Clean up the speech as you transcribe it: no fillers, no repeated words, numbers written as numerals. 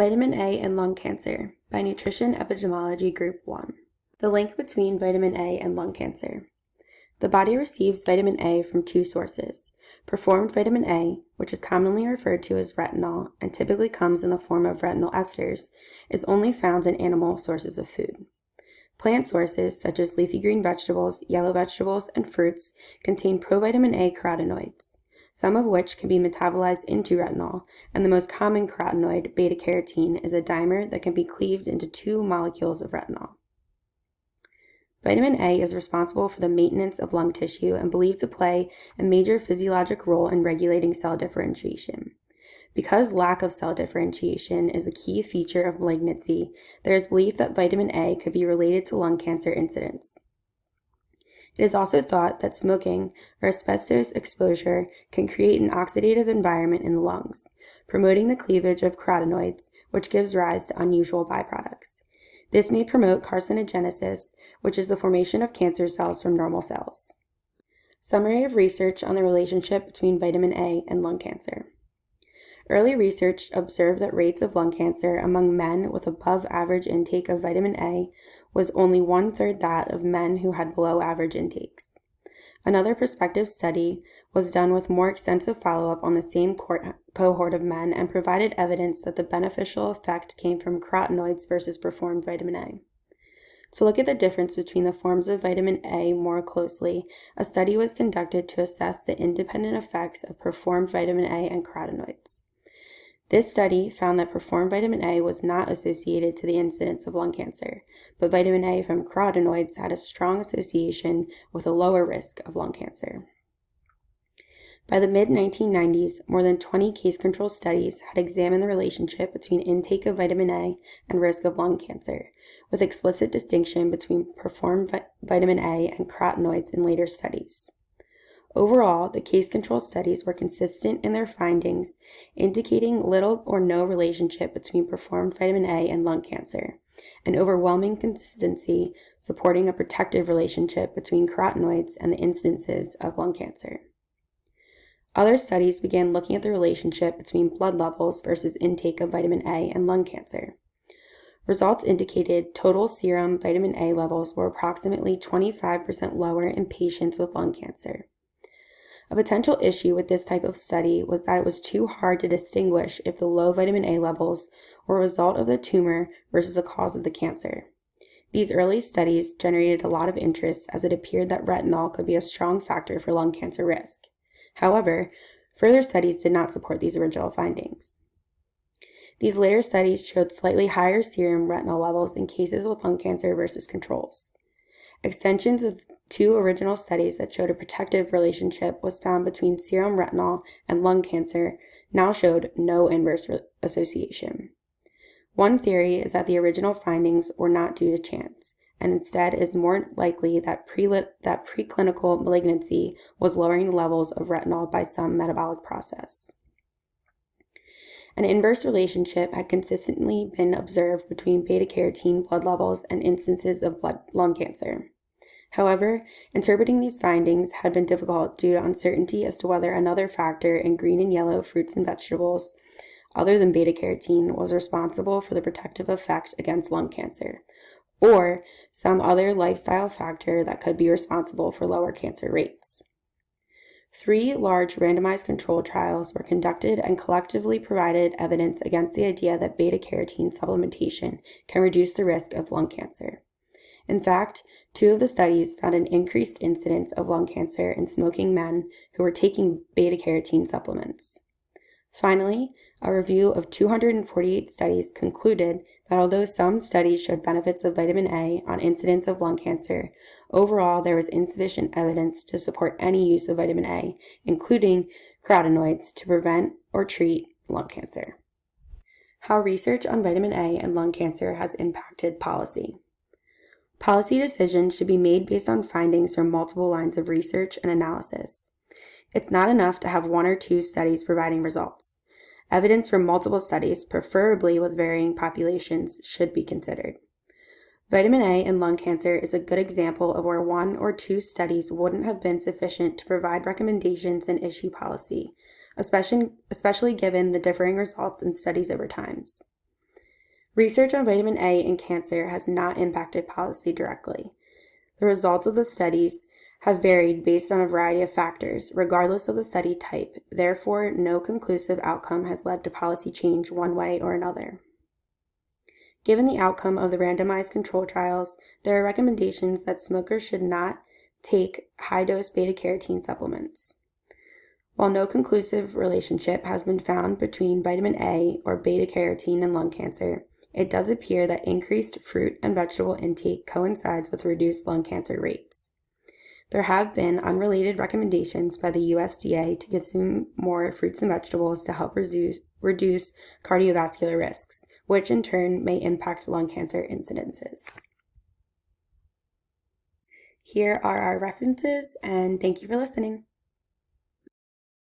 Vitamin A and Lung Cancer by Nutrition Epidemiology Group 1. The link between vitamin A and lung cancer. The body receives vitamin A from two sources. Performed vitamin A, which is commonly referred to as retinol and typically comes in the form of retinol esters, is only found in animal sources of food. Plant sources, such as leafy green vegetables, yellow vegetables, and fruits, contain provitamin A carotenoids, some of which can be metabolized into retinol, and the most common carotenoid, beta-carotene, is a dimer that can be cleaved into two molecules of retinol. Vitamin A is responsible for the maintenance of lung tissue and believed to play a major physiologic role in regulating cell differentiation. Because lack of cell differentiation is a key feature of malignancy, there is belief that vitamin A could be related to lung cancer incidence. It is also thought that smoking or asbestos exposure can create an oxidative environment in the lungs, promoting the cleavage of carotenoids, which gives rise to unusual byproducts. This may promote carcinogenesis, which is the formation of cancer cells from normal cells. Summary of research on the relationship between vitamin A and lung cancer. Early research observed that rates of lung cancer among men with above average intake of vitamin A was only 1/3 that of men who had below average intakes. Another prospective study was done with more extensive follow-up on the same cohort of men and provided evidence that the beneficial effect came from carotenoids versus performed vitamin A. To look at the difference between the forms of vitamin A more closely, a study was conducted to assess the independent effects of performed vitamin A and carotenoids. This study found that performed vitamin A was not associated to the incidence of lung cancer, but vitamin A from carotenoids had a strong association with a lower risk of lung cancer. By the mid-1990s, more than 20 case control studies had examined the relationship between intake of vitamin A and risk of lung cancer, with explicit distinction between performed vitamin A and carotenoids in later studies. Overall, the case control studies were consistent in their findings, indicating little or no relationship between performed vitamin A and lung cancer, and overwhelming consistency supporting a protective relationship between carotenoids and the incidences of lung cancer. Other studies began looking at the relationship between blood levels versus intake of vitamin A and lung cancer. Results indicated total serum vitamin A levels were approximately 25% lower in patients with lung cancer. A potential issue with this type of study was that it was too hard to distinguish if the low vitamin A levels were a result of the tumor versus a cause of the cancer. These early studies generated a lot of interest as it appeared that retinol could be a strong factor for lung cancer risk. However, further studies did not support these original findings. These later studies showed slightly higher serum retinol levels in cases with lung cancer versus controls. Extensions of two original studies that showed a protective relationship was found between serum retinol and lung cancer now showed no inverse association. One theory is that the original findings were not due to chance, and instead is more likely that preclinical malignancy was lowering levels of retinol by some metabolic process. An inverse relationship had consistently been observed between beta-carotene blood levels and instances of lung cancer. However, interpreting these findings had been difficult due to uncertainty as to whether another factor in green and yellow fruits and vegetables, other than beta-carotene, was responsible for the protective effect against lung cancer, or some other lifestyle factor that could be responsible for lower cancer rates. 3 large randomized control trials were conducted and collectively provided evidence against the idea that beta-carotene supplementation can reduce the risk of lung cancer. In fact, 2 of the studies found an increased incidence of lung cancer in smoking men who were taking beta-carotene supplements. Finally, a review of 248 studies concluded that although some studies showed benefits of vitamin A on incidence of lung cancer, overall there was insufficient evidence to support any use of vitamin A, including carotenoids, to prevent or treat lung cancer. How research on vitamin A and lung cancer has impacted policy. Policy decisions should be made based on findings from multiple lines of research and analysis. It's not enough to have 1 or 2 studies providing results. Evidence from multiple studies, preferably with varying populations, should be considered. Vitamin A in lung cancer is a good example of where 1 or 2 studies wouldn't have been sufficient to provide recommendations and issue policy, especially given the differing results in studies over time. Research on vitamin A and cancer has not impacted policy directly. The results of the studies have varied based on a variety of factors, regardless of the study type. Therefore, no conclusive outcome has led to policy change one way or another. Given the outcome of the randomized control trials, there are recommendations that smokers should not take high-dose beta-carotene supplements. While no conclusive relationship has been found between vitamin A or beta-carotene and lung cancer, it does appear that increased fruit and vegetable intake coincides with reduced lung cancer rates. There have been unrelated recommendations by the USDA to consume more fruits and vegetables to help reduce cardiovascular risks, which in turn may impact lung cancer incidences. Here are our references, and thank you for listening.